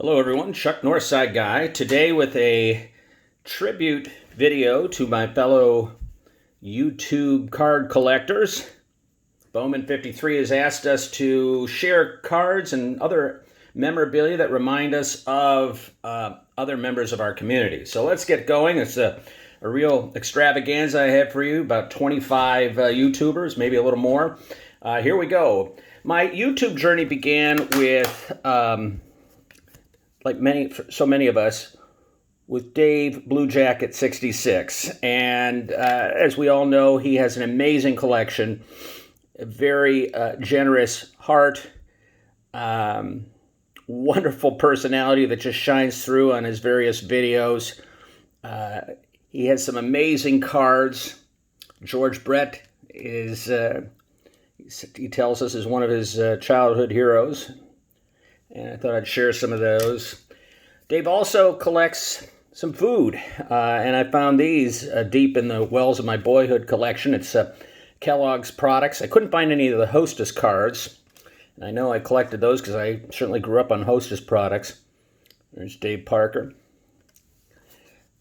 Hello everyone, Chuck Northside Guy, today with a tribute video to my fellow YouTube card collectors. Bowman53 has asked us to share cards and other memorabilia that remind us of other members of our community. So let's get going. It's a real extravaganza I have for you, about 25 YouTubers, maybe a little more. Here we go. My YouTube journey began with... so many of us, with Dave Blue Jacket 66. And as we all know, he has an amazing collection, a very generous heart, wonderful personality that just shines through on his various videos. He has some amazing cards. George Brett is, he tells us, is one of his childhood heroes. And I thought I'd share some of those. Dave also collects some food, and I found these deep in the wells of my boyhood collection. It's Kellogg's products. I couldn't find any of the Hostess cards, and I know I collected those because I certainly grew up on Hostess products. There's Dave Parker,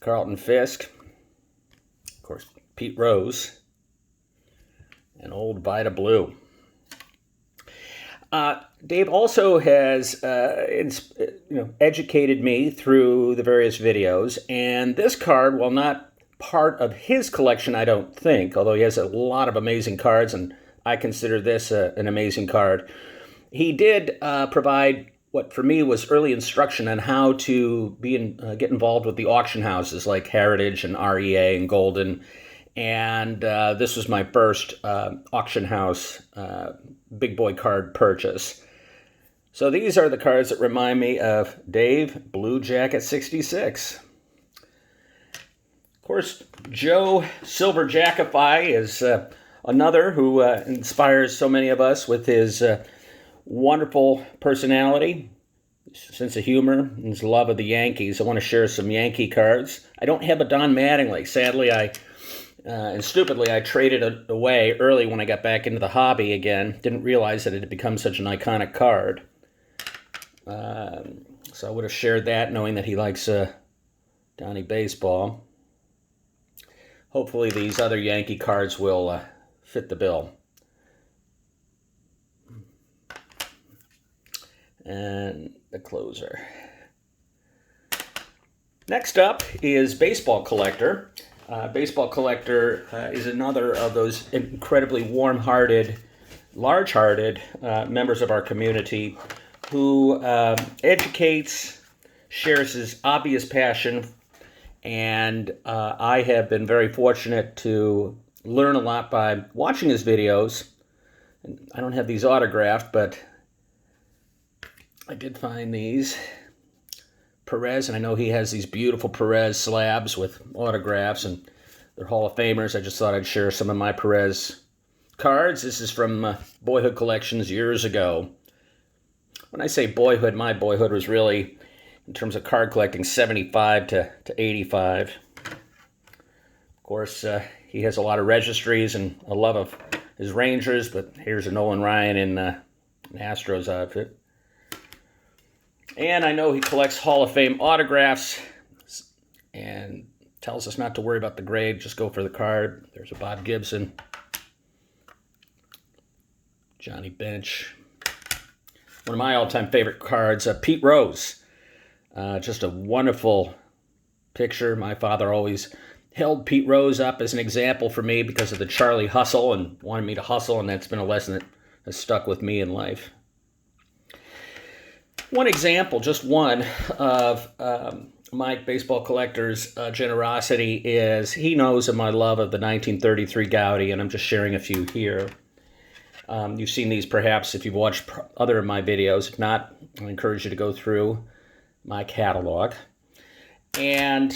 Carlton Fisk, of course, Pete Rose, and old Vida Blue. Dave also has educated me through the various videos, and this card, while not part of his collection, I don't think, although he has a lot of amazing cards, and I consider this an amazing card, he did provide what for me was early instruction on how to get involved with the auction houses like Heritage and REA and Golden. And this was my first auction house big boy card purchase. So these are the cards that remind me of Dave Blue Jacket 66. Of course, Joe Silver Jackify is another who inspires so many of us with his wonderful personality, sense of humor, and his love of the Yankees. I want to share some Yankee cards. I don't have a Don Mattingly. Sadly, and stupidly, I traded it away early when I got back into the hobby again. Didn't realize that it had become such an iconic card. So I would have shared that, knowing that he likes Donnie baseball. Hopefully these other Yankee cards will fit the bill. And the closer. Next up is Baseball Collector. Baseball Collector is another of those incredibly warm-hearted, large-hearted members of our community who educates, shares his obvious passion, and I have been very fortunate to learn a lot by watching his videos. And I don't have these autographed, but I did find these. Perez, and I know he has these beautiful Perez slabs with autographs, and they're Hall of Famers. I just thought I'd share some of my Perez cards. This is from boyhood collections years ago. When I say boyhood, my boyhood was really, in terms of card collecting, 75 to 85. Of course, he has a lot of registries and a love of his Rangers, but here's a Nolan Ryan in an Astros outfit. And I know he collects Hall of Fame autographs and tells us not to worry about the grade, just go for the card. There's a Bob Gibson, Johnny Bench. One of my all-time favorite cards, Pete Rose. Just a wonderful picture. My father always held Pete Rose up as an example for me because of the Charlie hustle and wanted me to hustle, and that's been a lesson that has stuck with me in life. One example, just one, of Mike Baseball Collector's generosity is he knows of my love of the 1933 Gowdy, and I'm just sharing a few here. You've seen these perhaps if you've watched other of my videos. If not, I encourage you to go through my catalog. And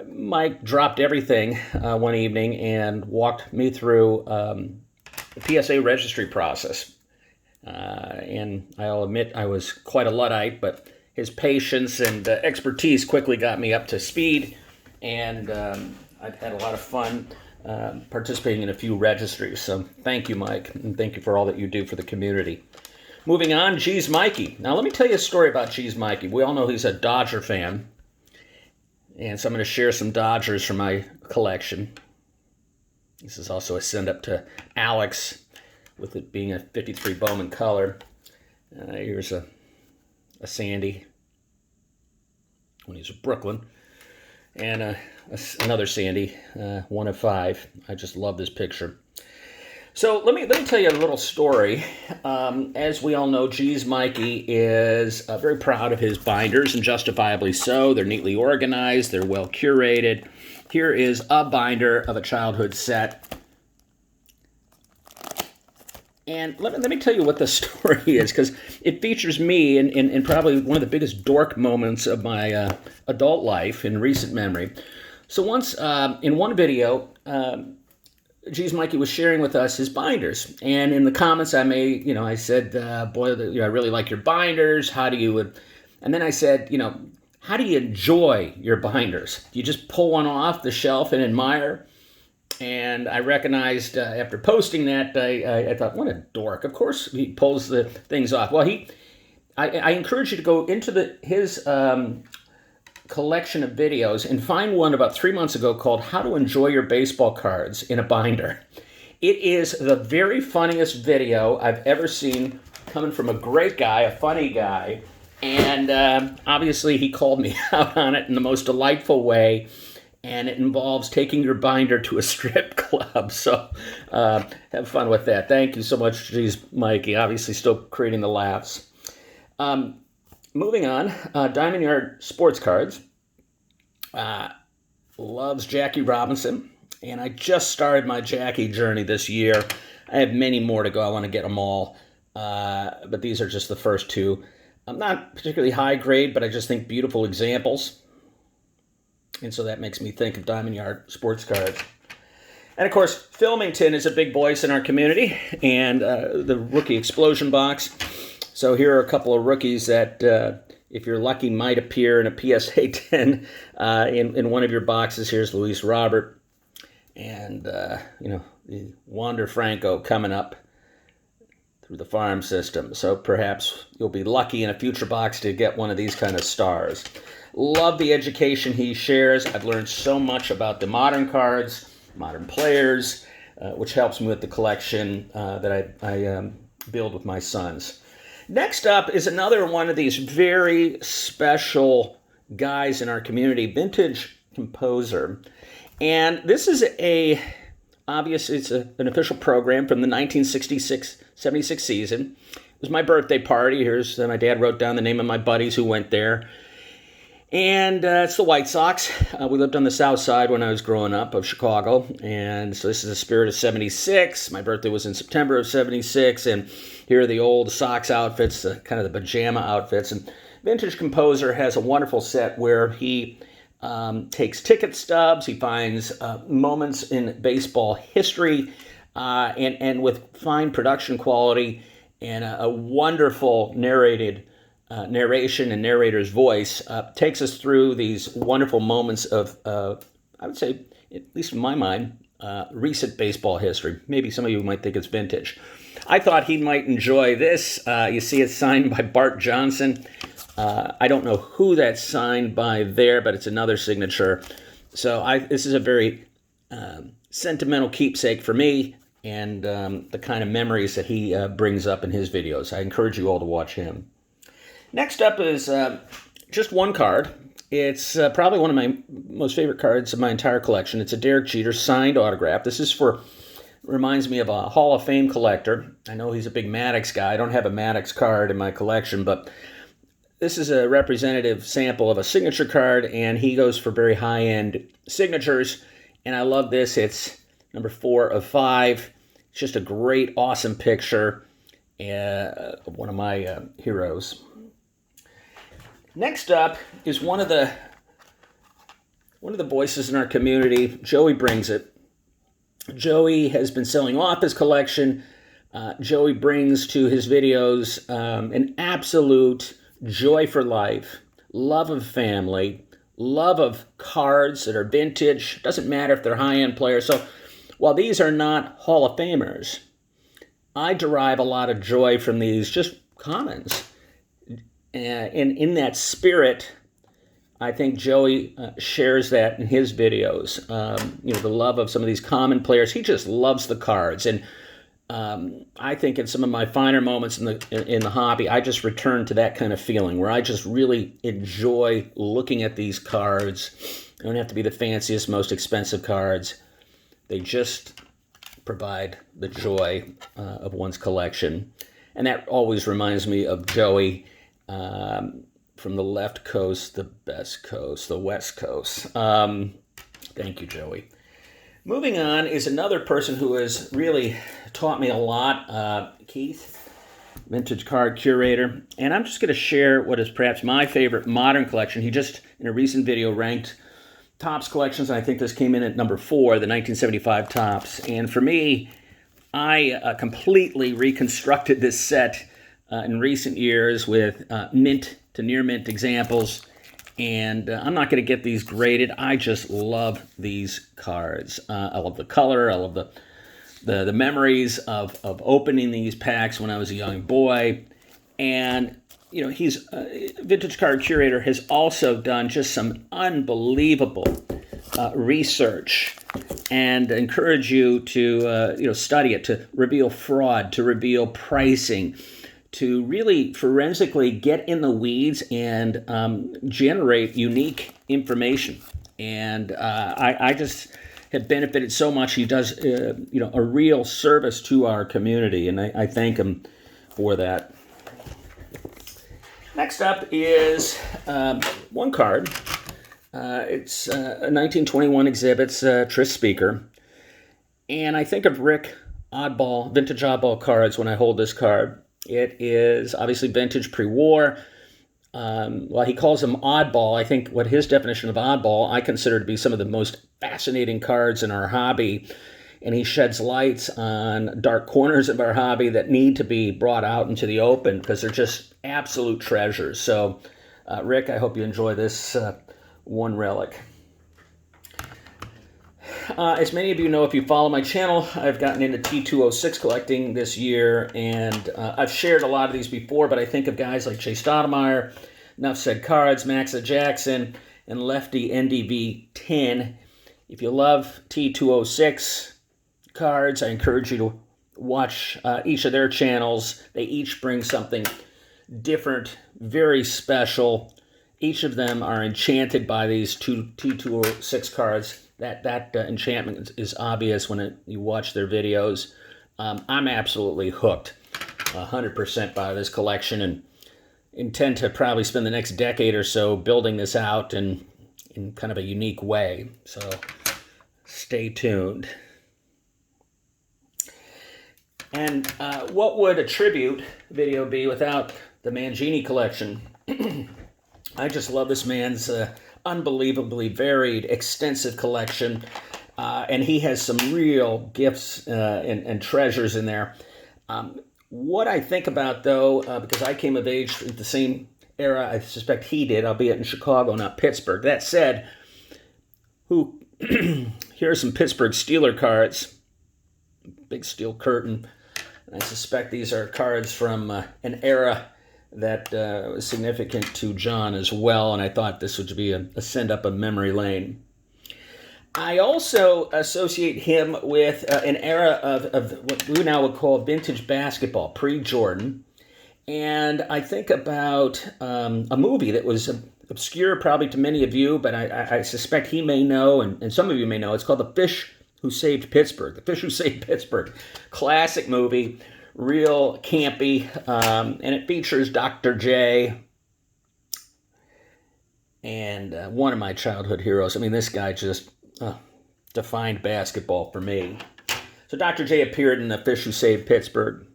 Mike dropped everything one evening and walked me through the PSA registry process. And I'll admit I was quite a Luddite, but his patience and expertise quickly got me up to speed, and I've had a lot of fun participating in a few registries. So thank you, Mike, and thank you for all that you do for the community. Moving on, Geez Mikey. Now, let me tell you a story about Geez Mikey. We all know he's a Dodger fan. And so I'm going to share some Dodgers from my collection. This is also a send-up to Alex, with it being a 53 Bowman color. Here's a Sandy when he's in Brooklyn. And another Sandy, 1 of 5. I just love this picture. So let me tell you a little story. As we all know, Geez Mikey is very proud of his binders, and justifiably so. They're neatly organized. They're well curated. Here is a binder of a childhood set. And let me tell you what the story is, because it features me in probably one of the biggest dork moments of my adult life in recent memory. So once in one video, Geez Mikey was sharing with us his binders, and in the comments I made, I said, boy, I really like your binders. How do you, and then I said, how do you enjoy your binders? Do you just pull one off the shelf and admire? And I recognized after posting that, I thought, what a dork. Of course he pulls the things off. Well, I encourage you to go into his collection of videos and find one about 3 months ago called How to Enjoy Your Baseball Cards in a Binder. It is the very funniest video I've ever seen, coming from a great guy, a funny guy, and obviously he called me out on it in the most delightful way, and it involves taking your binder to a strip club. So have fun with that. Thank you so much, Geez Mikey. Obviously still creating the laughs. Moving on, Diamond Yard Sports Cards loves Jackie Robinson, and I just started my Jackie journey this year. I have many more to go. I want to get them all, but these are just the first 2. I'm not particularly high grade, but I just think beautiful examples, and so that makes me think of Diamond Yard Sports Cards. And of course, Filmington is a big voice in our community, and the Rookie Explosion box. So here are a couple of rookies that, if you're lucky, might appear in a PSA 10 in one of your boxes. Here's Luis Robert, and the Wander Franco coming up through the farm system. So perhaps you'll be lucky in a future box to get one of these kind of stars. Love the education he shares. I've learned so much about the modern cards, modern players, which helps me with the collection that I build with my sons. Next up is another one of these very special guys in our community, Vintage Composer. And this is it's an official program from the 1966-76 season. It was my birthday party. Here's my dad wrote down the name of my buddies who went there. And it's the White Sox. We lived on the south side when I was growing up of Chicago. And so this is the spirit of 76. My birthday was in September of 76. And here are the old Sox outfits, kind of the pajama outfits. And Vintage Composer has a wonderful set where he takes ticket stubs. He finds moments in baseball history and with fine production quality and a wonderful narration and narrator's voice, takes us through these wonderful moments of, I would say, at least in my mind, recent baseball history. Maybe some of you might think it's vintage. I thought he might enjoy this. You see it's signed by Bart Johnson. I don't know who that's signed by there, but it's another signature. So this is a very sentimental keepsake for me, and the kind of memories that he brings up in his videos. I encourage you all to watch him. Next up is just one card. It's probably one of my most favorite cards of my entire collection. It's a Derek Jeter signed autograph. This is reminds me of a Hall of Fame collector. I know he's a big Maddox guy. I don't have a Maddox card in my collection, but this is a representative sample of a signature card, and he goes for very high-end signatures, and I love this. It's number 4 of 5. It's just a great, awesome picture of one of my heroes. Next up is one of the voices in our community. Joey brings it. Joey has been selling off his collection. Joey brings to his videos an absolute joy for life, love of family, love of cards that are vintage. Doesn't matter if they're high-end players. So while these are not Hall of Famers, I derive a lot of joy from these just commons. And in that spirit, I think Joey shares that in his videos. The love of some of these common players. He just loves the cards, and I think in some of my finer moments in the hobby, I just return to that kind of feeling where I just really enjoy looking at these cards. They don't have to be the fanciest, most expensive cards. They just provide the joy of one's collection, and that always reminds me of Joey. From the left coast, the best coast, the west coast. Thank you, Joey. Moving on is another person who has really taught me a lot, Keith, vintage card curator. And I'm just going to share what is perhaps my favorite modern collection. He just, in a recent video, ranked Topps collections, and I think this came in at number 4, the 1975 Topps. And for me, I completely reconstructed this set in recent years with mint to near mint examples, and I'm not going to get these graded. I just love these cards. I love the color. I love the memories of opening these packs when I was a young boy. And he's Vintage Card Curator has also done just some unbelievable research, and encourage you to study it, to reveal fraud, to reveal pricing, to really forensically get in the weeds and generate unique information. And I just have benefited so much. He does a real service to our community, and I thank him for that. Next up is one card. It's a 1921 exhibits Tris Speaker, and I think of Rick Oddball, Vintage Oddball cards when I hold this card. It is obviously vintage pre-war. While he calls them oddball, I think what his definition of oddball I consider to be some of the most fascinating cards in our hobby. And he sheds lights on dark corners of our hobby that need to be brought out into the open because they're just absolute treasures. So, Rick, I hope you enjoy this one relic. As many of you know, if you follow my channel, I've gotten into T206 collecting this year, and I've shared a lot of these before, but I think of guys like Jay Stoudemire, Enough Said Cards, Maxa Jackson, and Lefty NDV10. If you love T206 cards, I encourage you to watch each of their channels. They each bring something different, very special. Each of them are enchanted by these two T206 cards. That enchantment is obvious when you watch their videos. I'm absolutely hooked, 100% by this collection, and intend to probably spend the next decade or so building this out in kind of a unique way. So stay tuned. And what would a tribute video be without the Mangini collection? I just love this man's unbelievably varied, extensive collection, and he has some real gifts and treasures in there. What I think about, though, because I came of age at the same era I suspect he did, albeit in Chicago, not Pittsburgh. That said, here are some Pittsburgh Steeler cards. Big steel curtain. I suspect these are cards from an era that was significant to John as well, and I thought this would be a send up a memory lane. I also associate him with an era of what we now would call vintage basketball, pre-Jordan, and I think about a movie that was obscure probably to many of you, but I suspect he may know, and some of you may know. It's called The Fish Who Saved Pittsburgh. The Fish Who Saved Pittsburgh. Classic movie. Real campy, and it features Dr. J, and one of my childhood heroes. I mean, this guy just defined basketball for me. So Dr. J appeared in The Fish Who Saved Pittsburgh,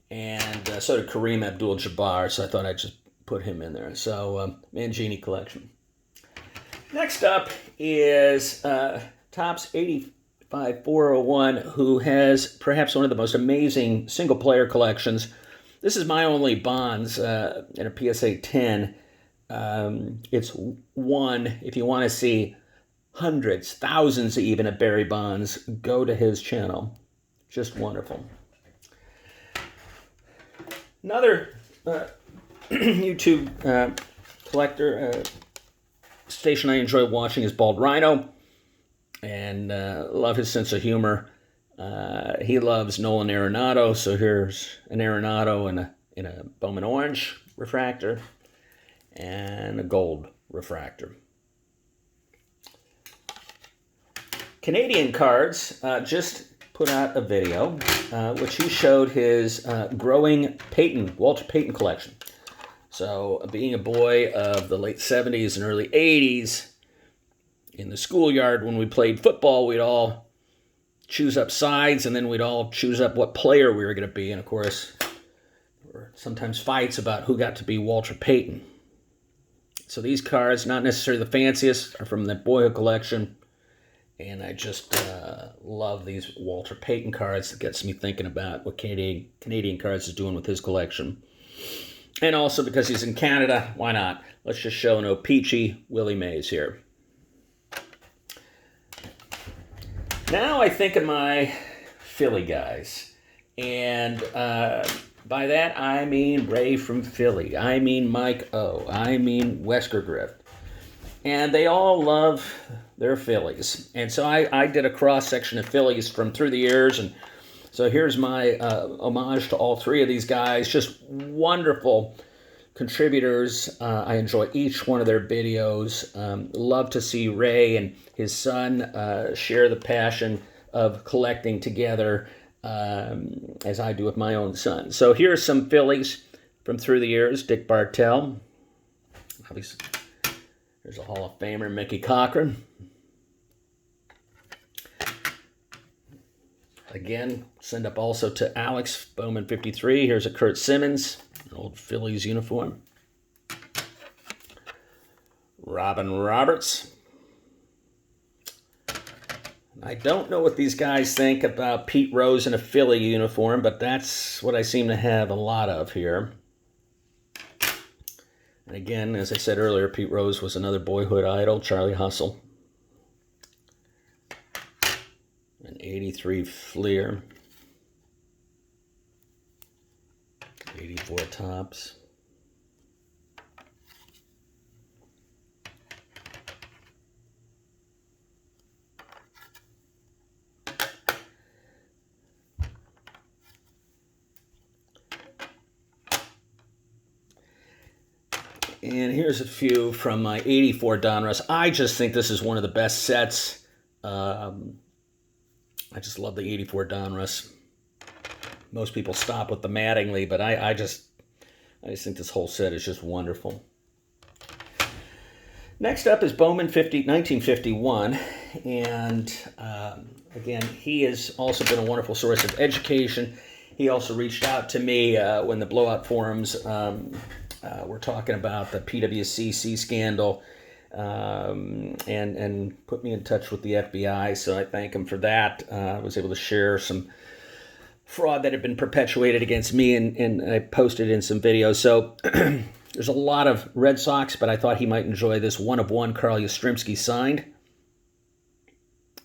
and so did Kareem Abdul-Jabbar, so I thought I'd just put him in there. So Mangini collection. Next up is Topps 85401, who has perhaps one of the most amazing single-player collections. This is my only Bonds in a PSA 10. It's one. If you want to see hundreds, thousands even of Barry Bonds, go to his channel. Just wonderful. Another YouTube collector station I enjoy watching is Bald Rhino, and love his sense of humor. He loves Nolan Arenado, so here's an Arenado in a Bowman orange refractor and a gold refractor. Canadian Cards just put out a video which he showed his growing Walter Payton collection. So being a boy of the late 70s and early 80s, in the schoolyard when we played football, we'd all choose up sides, and then we'd all choose up what player we were going to be. And of course, there were sometimes fights about who got to be Walter Payton. So these cards, not necessarily the fanciest, are from the boyhood collection. And I just love these Walter Payton cards. It gets me thinking about what Canadian Cards is doing with his collection. And also because he's in Canada, why not? Let's just show no peachy Willie Mays here. Now I think of my Philly guys. And by that I mean Ray from Philly. I mean Mike O. I mean Wesker Grift. And they all love their Phillies. And so I did a cross-section of Phillies from through the years. And so here's my homage to all three of these guys. Just wonderful contributors. I enjoy each one of their videos. Love to see Ray and his son share the passion of collecting together as I do with my own son. So here's some Phillies from through the years. Dick Bartell. Obviously, there's a Hall of Famer, Mickey Cochran. Again, send up also to Alex, Bowman53. Here's a Kurt Simmons, an old Phillies uniform. Robin Roberts. I don't know what these guys think about Pete Rose in a Philly uniform, but that's what I seem to have a lot of here. And again, as I said earlier, Pete Rose was another boyhood idol, Charlie Hustle. An 83 Fleer. 84 Tops. And here's a few from my 84 Donruss. I just think this is one of the best sets. I just love the 84 Donruss. Most people stop with the Mattingly, but I just think this whole set is just wonderful. Next up is Bowman50, 1951. And again, he has also been a wonderful source of education. He also reached out to me when the blowout forums we're talking about the PWCC scandal and put me in touch with the FBI, so I thank him for that. I was able to share some fraud that had been perpetuated against me, and I posted in some videos. So there's a lot of Red Sox, but I thought he might enjoy this one-of-one Carl Yastrzemski signed.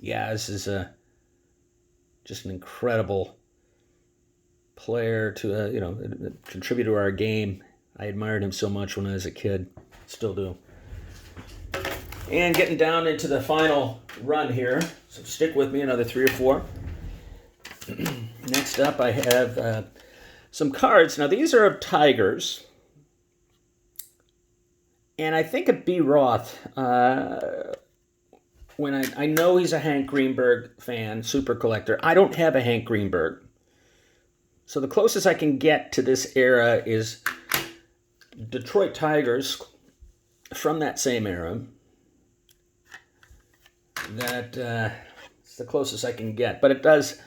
Yeah, this is just an incredible player to contribute to our game. I admired him so much when I was a kid. Still do. And getting down into the final run here. So stick with me, another 3 or 4. Next up, I have some cards. Now, these are of Tigers. And I think of B. Roth. When I know he's a Hank Greenberg fan, super collector. I don't have a Hank Greenberg. So the closest I can get to this era is Detroit Tigers from that same era. It's the closest I can get. But it does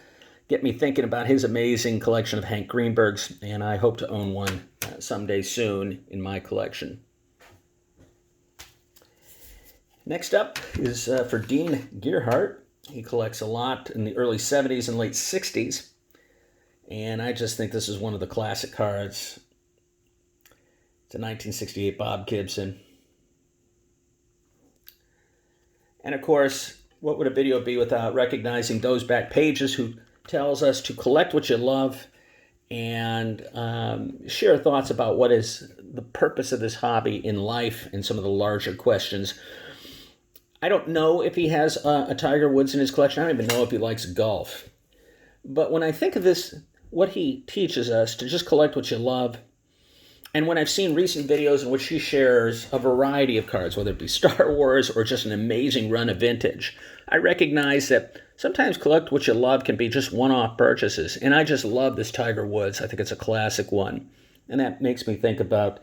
get me thinking about his amazing collection of Hank Greenbergs, and I hope to own one someday soon in my collection. Next up is for Dean Gearhart. He collects a lot in the early 70s and late 60s. And I just think this is one of the classic cards. It's a 1968 Bob Gibson. And of course, what would a video be without recognizing those back pages who tells us to collect what you love and share thoughts about what is the purpose of this hobby in life and some of the larger questions. I don't know if he has a Tiger Woods in his collection. I don't even know if he likes golf. But when I think of this, what he teaches us to just collect what you love, and when I've seen recent videos in which he shares a variety of cards, whether it be Star Wars or just an amazing run of vintage, I recognize that sometimes collect what you love can be just one-off purchases. And I just love this Tiger Woods. I think it's a classic one. And that makes me think about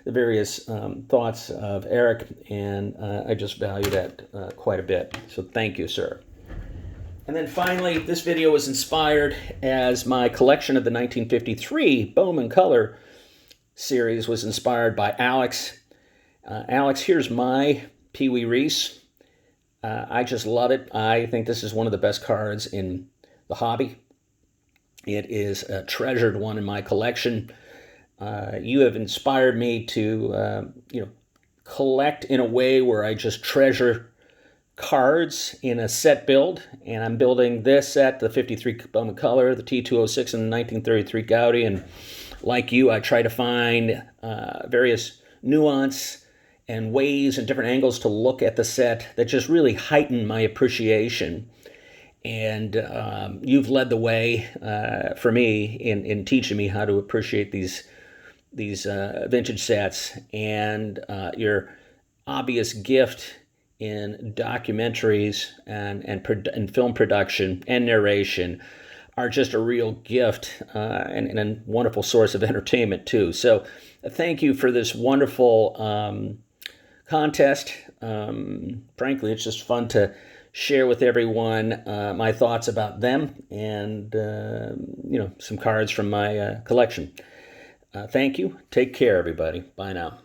the various thoughts of Eric, and I just value that quite a bit. So thank you, sir. And then finally, this video was inspired as my collection of the 1953 Bowman Color series was inspired by Alex. Alex, here's my Pee Wee Reese. I just love it. I think this is one of the best cards in the hobby. It is a treasured one in my collection. You have inspired me to, collect in a way where I just treasure cards in a set build, and I'm building this set, the 53 Bowman Color, the T206, and the 1933 Gaudi, and like you, I try to find various nuance and ways and different angles to look at the set that just really heighten my appreciation. And you've led the way for me in teaching me how to appreciate these vintage sets, and your obvious gift in documentaries and film production and narration are just a real gift and a wonderful source of entertainment too. So thank you for this wonderful contest. Frankly, it's just fun to share with everyone my thoughts about them and some cards from my collection. Thank you. Take care, everybody. Bye now.